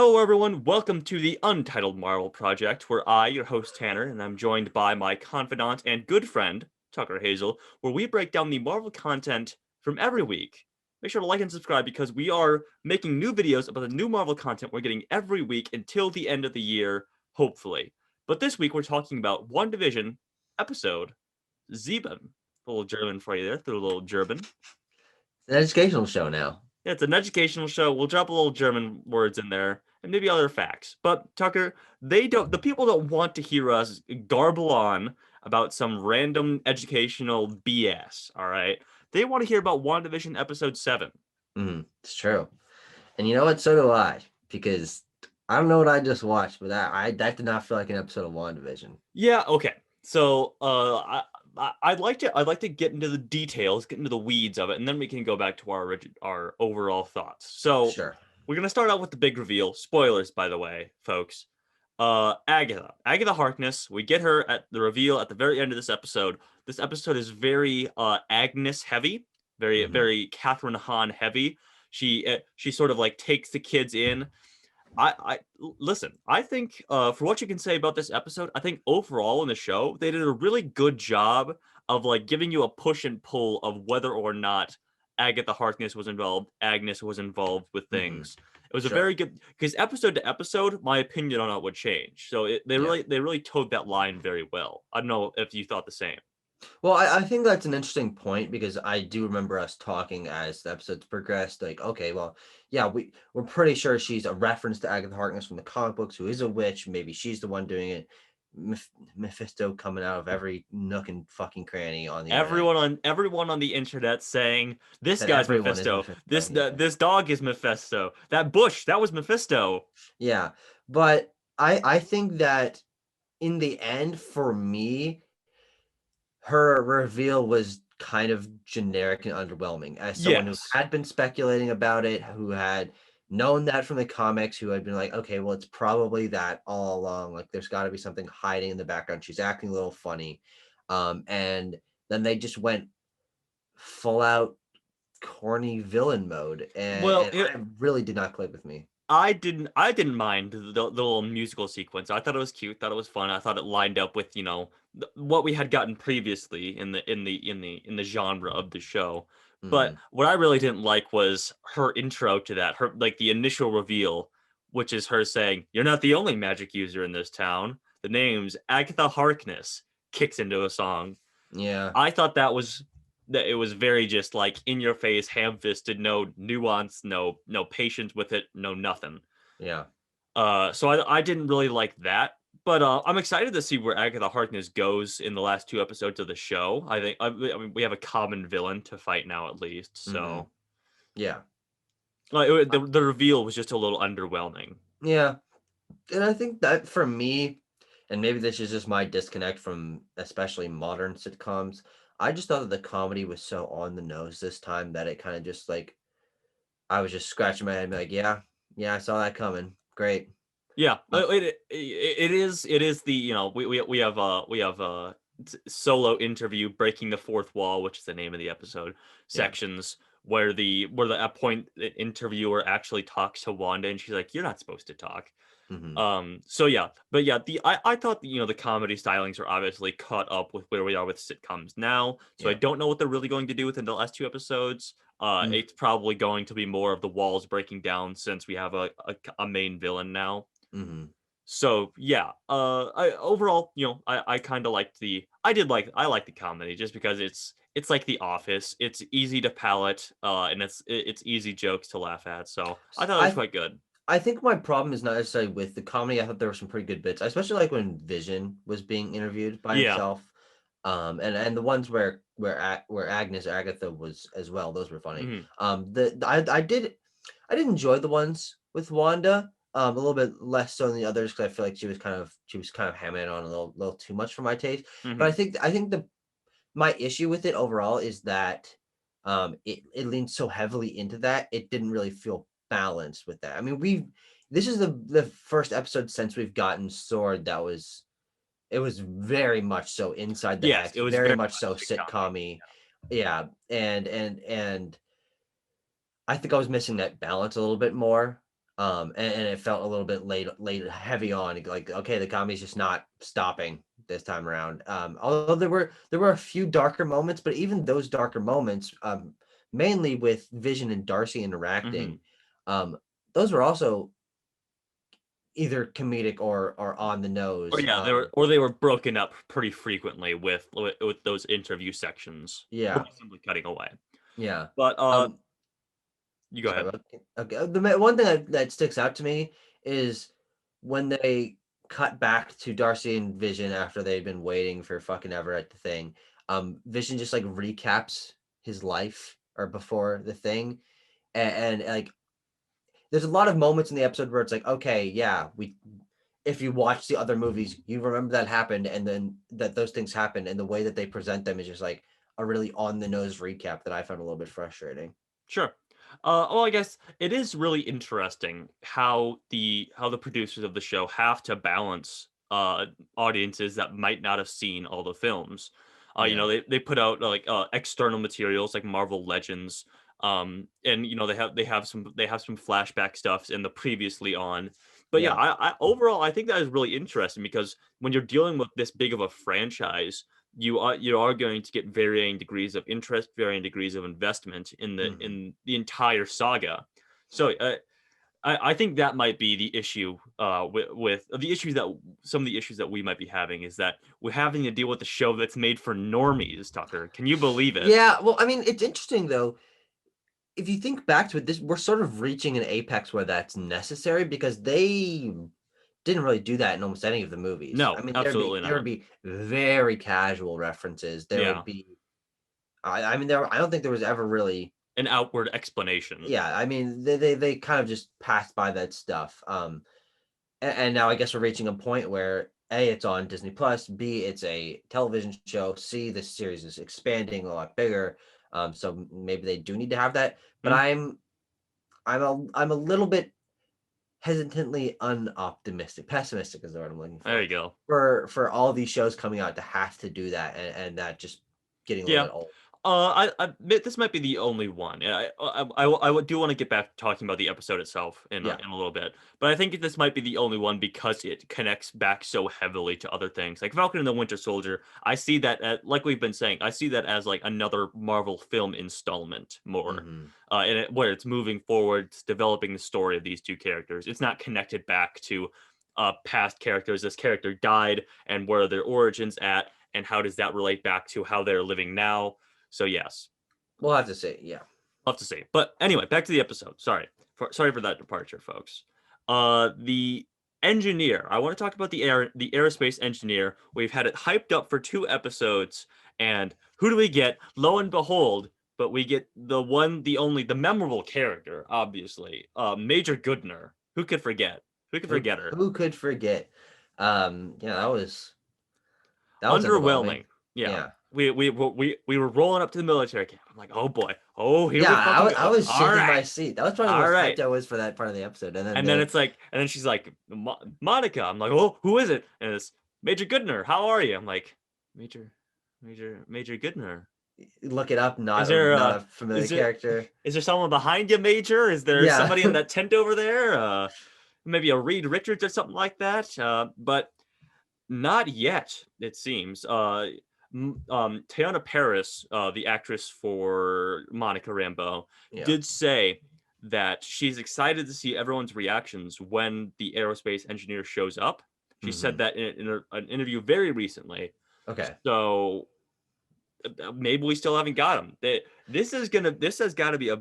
Hello, everyone. Welcome to the Untitled Marvel Project, where I, your host Tanner, and I'm joined by my confidant and good friend, Tucker Hazel, where we break down the Marvel content from every week. Make sure to like and subscribe because we are making new videos about the new Marvel content we're getting every week until the end of the year, hopefully. But this week, we're talking about WandaVision episode Sieben. A little German for you there, through a little German. It's an educational show now. Yeah, it's an educational show. We'll drop a little German words in there and maybe other facts. But Tucker, the people don't want to hear us garble on about some random educational BS, all right? They want to hear about WandaVision episode 7. It's true. And you know what? So do I, because I don't know what I just watched, but that did not feel like an episode of WandaVision. Yeah, okay. So, I'd like to get into the details, get into the weeds of it, and then we can go back to our overall thoughts. So, Sure. we're gonna start out with the big reveal. Spoilers, by the way, folks. Agatha Harkness. We get her at the reveal at the very end of this episode. This episode is very Agnes heavy, very Mhm. very Catherine Hahn heavy. She sort of like takes the kids in. I listen. I think for what you can say about this episode, I think overall in the show they did a really good job of like giving you a push and pull of whether or not Agatha Harkness was involved, Agnes was involved with Mhm. things. It was a Sure. very good because episode to episode, my opinion on it would change. So Yeah. they really towed that line very well. I don't know if you thought the same. Well, I think that's an interesting point because I do remember us talking as the episodes progressed. Like, okay, well, yeah, we're pretty sure she's a reference to Agatha Harkness from the comic books, who is a witch. Maybe she's the one doing it. Mephisto coming out of every nook and fucking cranny on the internet. Everyone on the internet saying this That guy's everyone is Mephisto. Mephisto. Yeah. This dog is Mephisto. That bush that was Mephisto. Yeah, but I think that in the end, for me, her reveal was kind of generic and underwhelming. As someone who Yes. had been speculating about it, who had known that from the comics, who had been like, okay, well, it's probably that all along. Like, there's got to be something hiding in the background. She's acting a little funny, and then they just went full out corny villain mode, Well, and I really did not click with me. I didn't mind the little musical sequence. I thought it was cute, thought it was fun. I thought it lined up with, what we had gotten previously in the genre of the show. But Mhm. what I really didn't like was her intro to that, her like the initial reveal, which is her saying, "You're not the only magic user in this town. The name's Agatha Harkness," kicks into a song. Yeah, I thought that it was very just like in your face, ham fisted, no nuance, no patience with it, no nothing. yeah. So I didn't really like that, but I'm excited to see where Agatha Harkness goes in the last two episodes of the show. I mean we have a common villain to fight now at least, Mhm. so Yeah. the reveal was just a little underwhelming. Yeah. And I think that for me, and maybe this is just my disconnect from especially modern sitcoms, I just thought that the comedy was so on the nose this time that it kind of just like I was just scratching my head and be like, yeah, yeah, I saw that coming. Great. Yeah, Uh, it is the we have solo interview breaking the fourth wall, which is the name of the episode yeah. sections where the at point the interviewer actually talks to Wanda and she's like, "You're not supposed to talk." Hmm. So yeah, but yeah, I thought the comedy stylings are obviously caught up with where we are with sitcoms now. So I Yeah. don't know what they're really going to do within the last two episodes. Mm, It's probably going to be more of the walls breaking down since we have a main villain now. mm-hmm. So yeah, I overall, I kind of liked I like the comedy just because it's like The Office. It's easy to palate, and it's ezy jokes to laugh at. So I thought it was I quite good. I think my problem is not necessarily with the comedy. I thought there were some pretty good bits. I especially like when Vision was being interviewed by Yeah. himself. And the ones where Agnes Agatha was as well, those were funny. Hmm. I did enjoy the ones with Wanda, a little bit less so than the others because I feel like she was kind of hammering it on a little too much for my taste. But Hmm. I think the my issue with it overall is that it leans so heavily into that it didn't really feel balanced with that. I mean, we this is the first episode since we've gotten Sword that was it was very much so inside the Yes, hex, it was very very much so much a comedy. sitcom-y. Yeah, and I think I was missing that balance a little bit more. And it felt a little bit late heavy on, like, okay, the comedy's just not stopping this time around. Although there were a few darker moments, but even those darker moments, mainly with Vision and Darcy Hmm. interacting, um, those were also either comedic or on the Or nose. yeah, they were broken up pretty frequently with those interview sections, or Yeah, simply cutting away. yeah. But Um, you go Sorry, ahead. okay. One thing that sticks out to me is when they cut back to Darcy and Vision after they've been waiting for fucking ever at the thing. Vision just like recaps his life or before the thing, and like there's a lot of moments in the episode where it's like, okay, yeah, we if you watch the other movies, you remember that happened, and then that those things happened, and the way that they present them is just like a really on the nose recap that I found a little bit frustrating. Sure. Well, I guess it is really interesting how the producers of the show have to balance audiences that might not have seen all the films. Yeah, They put out like external materials like Marvel Legends, and they have some flashback stuffs in the previously on. But yeah, yeah. I overall I think that is really interesting because when you're dealing with this big of a franchise, you are going to get varying degrees of interest, varying degrees of investment Mhm. in the entire saga. So I think that might be the issue with the issues that some of the issues that we might be having is that we're having to deal with a show that's made for normies, Tucker. Can you believe it? Yeah, well, I mean, it's interesting though. If you think back to it, this we're sort of reaching an apex where that's necessary because they didn't really do that in almost any of the movies. I No, mean, absolutely there would not. be very casual references. There Yeah, would be, I mean, I don't think there was ever really. an outward explanation. Yeah, I mean, they kind of just passed by that stuff. And now I guess we're reaching a point where A, it's on Disney Plus, B, it's a television show, C, the series is expanding a lot bigger. So maybe they do need to have that. But Hmm, I'm a little bit hesitantly unoptimistic. Pessimistic is the word I'm looking there for. you go. For all these shows coming out to have to do that, and that just getting a little Yeah. bit old. I admit this might be the only one. Yeah, do want to get back to talking about the episode itself Yeah. in a little bit, but I think this might be the only one because it connects back so heavily to other things, like Falcon and the Winter Soldier. I see that, like we've been saying, I see that as like another Marvel film installment more, Hmm. where it's moving forward, it's developing the story of these two characters. It's not connected back to past characters. This character died, and where are their origins at, and how does that relate back to how they're living now? So yes, We'll have to see. Yeah. love to see. But anyway, back to the episode. Sorry for that departure, folks. The engineer. I want to talk about the aerospace engineer. We've had it hyped up for 2 episodes, and who do we get? Lo and behold, but we get the one, the only, the memorable character, obviously. Major Goodner. Who could forget? Who could forget her? Who could forget? Yeah, that was underwhelming. Underwhelming. Yeah. Yeah. We were rolling up to the military camp. I'm like, oh boy, oh here Yeah, we fucking I go. was All shaking my right, seat. That was probably the all most right. hyped I was for that part of the episode. And then And then the it's like, and then she's like, Monica. I'm like, oh, who is it? And it's Major Goodner. How are you? I'm like, Major Goodner. look it up, Is not there not a familiar is there character. is there someone behind you, Major? Is there Yeah. somebody in that tent over there? Maybe a Reed Richards or something like that. But not yet, it seems. Teyana Paris, the actress for Monica Rambeau, Yeah. did say that she's excited to see everyone's reactions when the aerospace engineer shows up. She said Hmm. that in an interview very recently. Okay. So maybe we still haven't got him. This has got to be a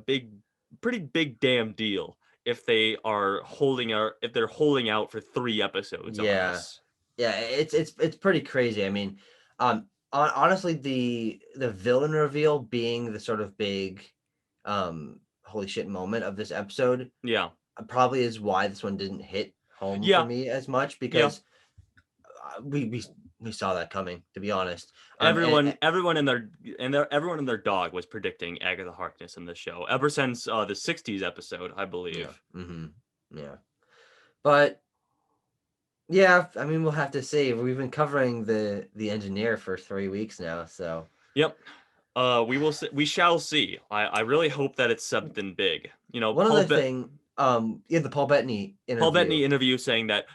pretty big damn deal if they're holding out for 3 episodes on Yeah. us. Yeah, it's pretty crazy. I mean, honestly, the villain reveal being the sort of big, holy shit moment of this episode Yeah, probably is why this one didn't hit home for yeah, me as much yeah. because we saw that coming, to be honest. Everyone and their dog was predicting Agatha Harkness in this show ever since the '60s episode, I Yeah. believe. Yeah. But yeah, I mean, we'll have to see. We've been covering the engineer for 3 weeks now, so Yep. We will see. We shall see. I really hope that it's something big. one other thing In the Paul Bettany Paul interview. Bettany interview saying that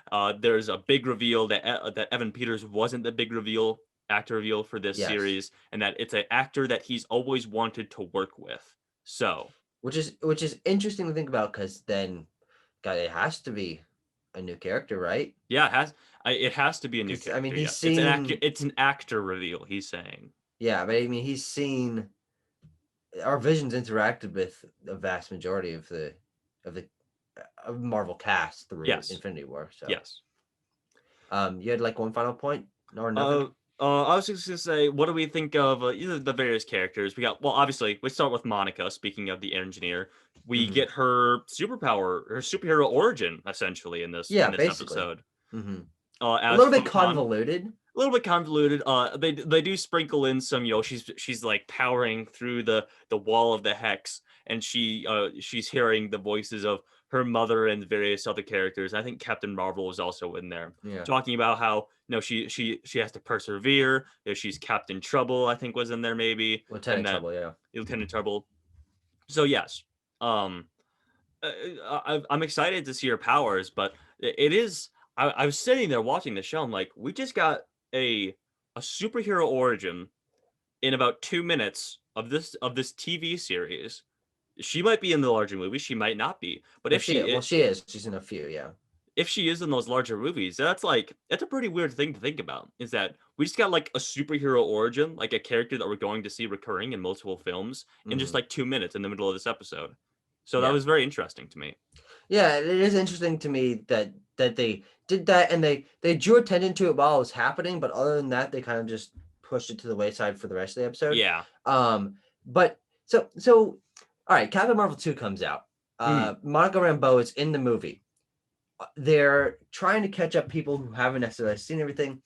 there's a big reveal that Evan Peters wasn't the big reveal actor reveal for this Yes. series, and that it's an actor that he's always wanted to work with. So Which is interesting to think about, because then, God, it has to be a new character, right? yeah, it has to be a new Because I mean, character. he's Yes, it's an actor. seen. It's an actor reveal. He's saying. Yeah, but I mean, he's seen our Vision's interacted with a vast majority of the of Marvel cast through Yes. Infinity War. So, Yes. you had like one final point or Uh, nothing? I was just gonna say, what do we think of either the various characters? We got, well, obviously, we start with Monica. Speaking of the engineer, we Hmm. get her superpower, her superhero origin, essentially in this Yeah, basically. episode. Hmm. A As little bit Photon, convoluted. a little bit convoluted. They do sprinkle in some, she's like powering through the wall of the hex, and she's hearing the voices of her mother and various other characters. I think Captain Marvel is also in there, Yeah, talking about how she has to persevere. She's Captain Trouble, I think, was in there maybe, and Lieutenant that Trouble. Yeah, Lieutenant Trouble. So yes, um, I'm excited to see her powers, but it is. I was sitting there watching the show. I'm like, we just got a a superhero origin in about 2 minutes of this TV series. She might be in the larger movie. She might not be. But well, she is. She's in a few. Yeah, if she is in those larger movies, that's a pretty weird thing to think about. Is that we just got like a superhero origin, like a character that we're going to see recurring in multiple films in just hmm, like 2 minutes in the middle of this episode. So that yeah, was very interesting to me. yeah. It is interesting to me that they did that, and they drew attention to it while it was happening. But other than that, they kind of just pushed it to the wayside for the rest of the episode. Yeah. But so all right, Captain Marvel 2 comes out. Mhm. Monica Rambeau is in the movie. They're trying to catch up people who haven't necessarily seen everything.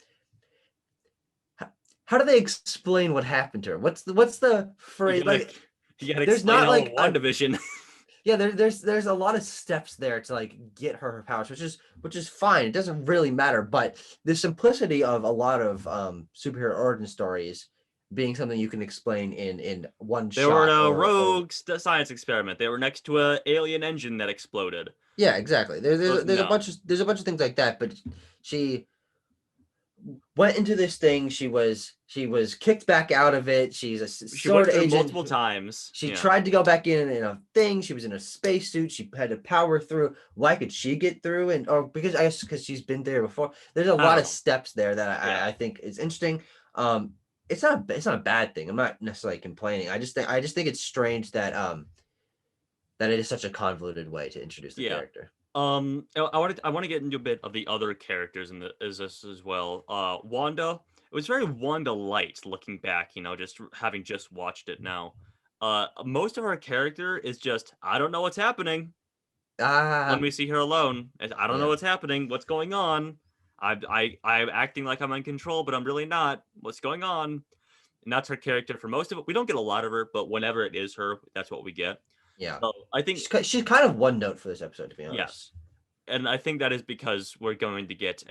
How do they explain what happened to her? What's the You phrase? gotta Like, you gotta there's explain not all of like a WandaVision. yeah, there's a lot of steps there to like get her powers, which is fine. It doesn't really matter, but the simplicity of a lot of superhero origin stories being something you can explain in one They were in shot a or rogue science experiment. They were next to a alien engine that exploded. yeah, exactly. There, So there's there's a no. bunch of there's a bunch of things like that, but she went into this thing. She was kicked back out of it. She's a She sword went through agent. multiple times. She Yeah. tried to go back in a thing. She was in a spacesuit. She had to power through. Why could she get through? And or because I guess because she's been there before. There's a I lot don't of know. steps there that Yeah. I think is interesting. It's not a bad thing. I'm not necessarily complaining. I just think it's strange that it is such a convoluted way to introduce the Yeah. character. I want to get into a bit of the other characters in the is this as well. Wanda. It was very Wanda light looking back. Just having just watched it now. Most of her character is just I don't know what's happening. When Ah, we see her alone, I don't know yeah, what's happening. What's going on? I'm acting like I'm in control, but I'm really not. What's going on? And that's her character for most of it. We don't get a lot of her, but whenever it is her, that's what we get. yeah. So I think She's kind of one note for this episode, to be honest. yes, and I think that is because we're going to get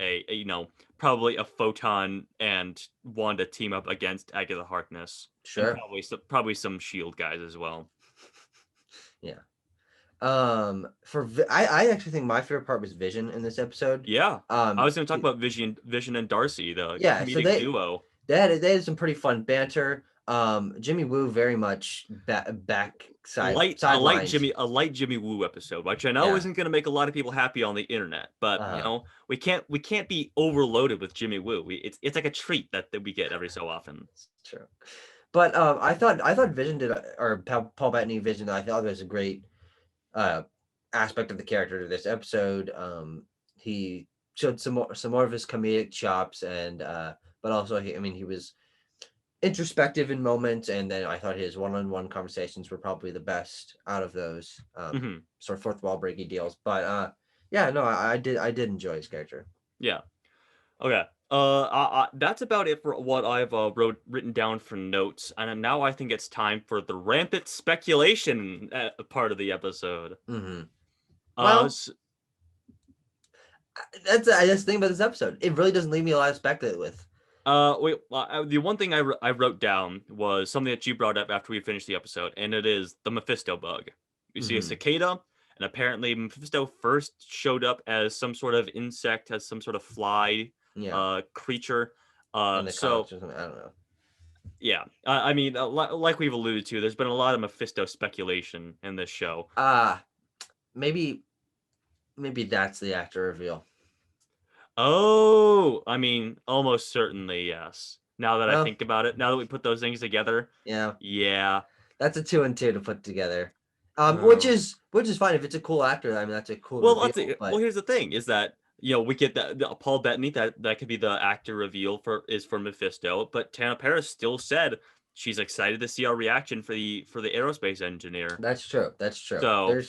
probably a Photon and Wanda team up against Agatha Harkness, and Sure. probably some Shield guys as well. Yeah. I actually think my favorite part was Vision in this episode. Yeah, I Um, was going to talk about Vision and Darcy, the yeah, so comedic they duo. they had some pretty fun banter. Jimmy Woo very much back sidelines. A light Jimmy Woo episode, which I know Yeah. isn't going to make a lot of people happy on the internet, but Uh, we can't be overloaded with Jimmy Woo. It's like a treat that we get every so often. it's true. But I thought Vision did or Paul Bettany Vision. I thought was a great uh aspect of the character to this episode. He showed some more of his comedic chops, and but also he was introspective in moments, and then I thought his one-on-one conversations were probably the best out of those Hmm. sort of fourth wall breaking deals. But yeah, no, I did enjoy his character. Yeah. Okay. That's about it for what I've written down for notes, and now I think it's time for the rampant speculation part of the episode. Hmm. Uh, Well, s- that's the thing about this episode. It really doesn't leave me a lot to speculate with. wait. The one thing I wrote down was something that you brought up after we finished the episode, and it is the Mephisto bug. You see a Hmm. cicada, And apparently Mephisto first showed up as some sort of insect, as some sort of fly Yeah, creature. in the So comics or something. I don't know. yeah, I mean, like we've alluded to, there's been a lot of Mephisto speculation in this show. Maybe that's the actor reveal. Oh, I mean, almost certainly yes. Now that I Well, think about it, now that we put those things together, yeah, yeah. that's a 2 and 2 to put together. Oh. Which is fine if it's a cool actor. I mean, that's a cool Well, let's see. reveal. Well, But here's the thing: is that we get the Paul Bettany that could be the actor reveal for Mephisto, but Tana Paris still said she's excited to see our reaction for the aerospace engineer. that's true. That's true. So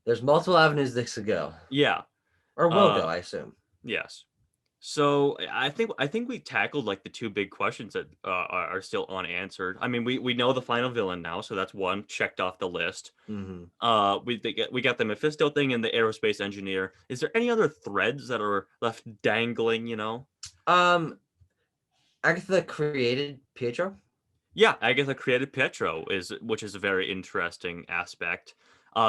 There's multiple avenues this could go, yeah, or will go. uh, I assume. yes. So I think we tackled like the two big questions that are still unanswered. I mean, we know the final villain now, so that's one checked off the list. Hmm. We got the Mephisto thing and the aerospace engineer. Is there any other threads that are left dangling? Um, Agatha created Pietro. Yeah, Agatha created Pietro, which is a very interesting aspect.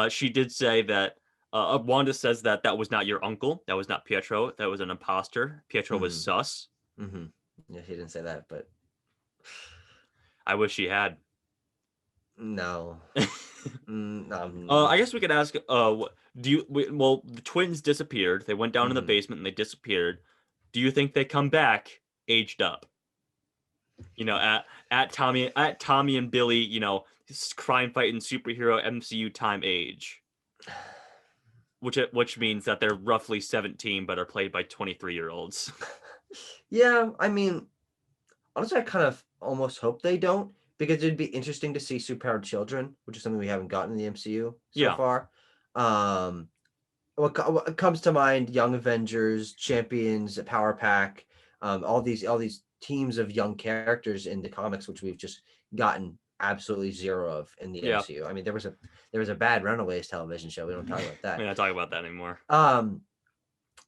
She did say that Wanda says that that was not your uncle, that was not Pietro, that was an imposter. Pietro was Hmm. sus. Hmm. Yeah, she didn't say that, but I wish she had. no. I guess we could ask. Well, the twins disappeared. They went down in the Mhm. basement and they disappeared. Do you think they come back aged up? At Tommy and Billy, crime fighting superhero MCU time age, which means that they're roughly 17 but are played by 23-year-olds. Yeah, I mean, honestly, I kind of almost hope they don't because it'd be interesting to see superpowered children, which is something we haven't gotten in the MCU so Yeah, far. Um, what comes to mind? Young Avengers, Champions, Power Pack, all these teams of young characters in the comics, which we've just gotten absolutely zero of in the yeah. MCU. I mean, there was a bad Runaways television show. We don't talk about We're that. not talking about that anymore. Um,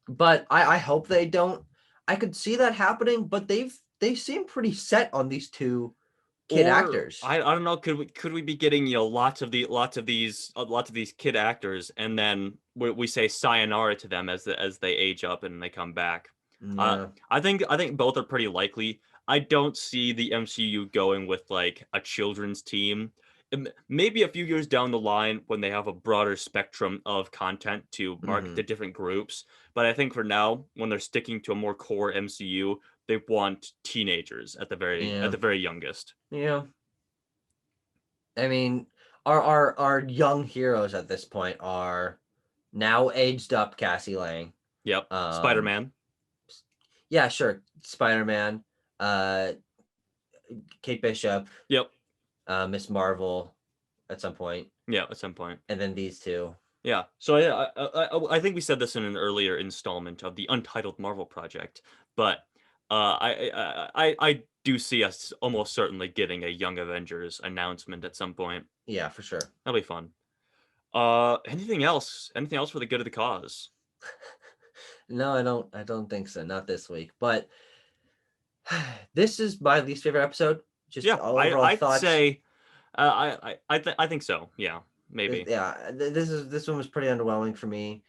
but I hope they don't. I could see that happening, but they seem pretty set on these two kid Or actors. I don't know. Could we be getting lots of these kid actors, and then we say sayonara to them as they age up and they come back. Uh, Yeah. I think both are pretty likely. I don't see the MCU going with like a children's team. Maybe a few years down the line when they have a broader spectrum of content to market to Hmm. different groups. But I think for now, when they're sticking to a more core MCU, they want teenagers at Yeah. the very youngest. Yeah. I mean, our young heroes at this point are now aged up Cassie Lang. Yep. Um, Spider-Man. yeah, sure. Spider-Man, uh, Kate Bishop, Yep. Miss Marvel at some point, Yeah, at some point. and then these two. Yeah. So I think we said this in an earlier installment of the Untitled Marvel Project, but I do see us almost certainly getting a Young Avengers announcement at some point. Yeah, for sure. That'll be fun. Anything else? Anything else for the good of the cause? No, I don't think so. Not this week. But this is my least favorite episode. Just Yeah, all I overall I'd thoughts. say I think so. Yeah, maybe. Yeah, this one was pretty underwhelming for me.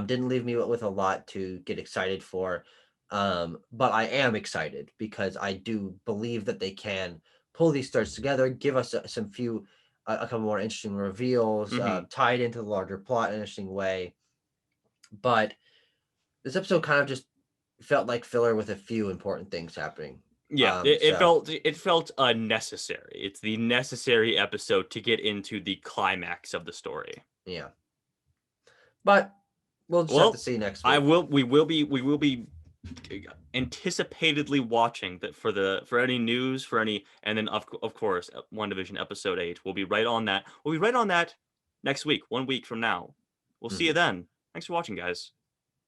Didn't leave me with a lot to get excited for. But I am excited because I do believe that they can pull these stars together, give us a couple more interesting reveals, Hmm. tie it into the larger plot in an interesting way. But this episode kind of just felt like filler with a few important things happening. Yeah, it, it So felt it felt unnecessary. It's the necessary episode to get into the climax of the story. yeah, but we'll just have to Well, see next I week. will. We will be anticipatedly watching that for any news for any, and then of course WandaVision episode 8. We'll be right on that. We'll be right on that next week, 1 week from now. We'll see you Mhm. then. Thanks for watching, guys.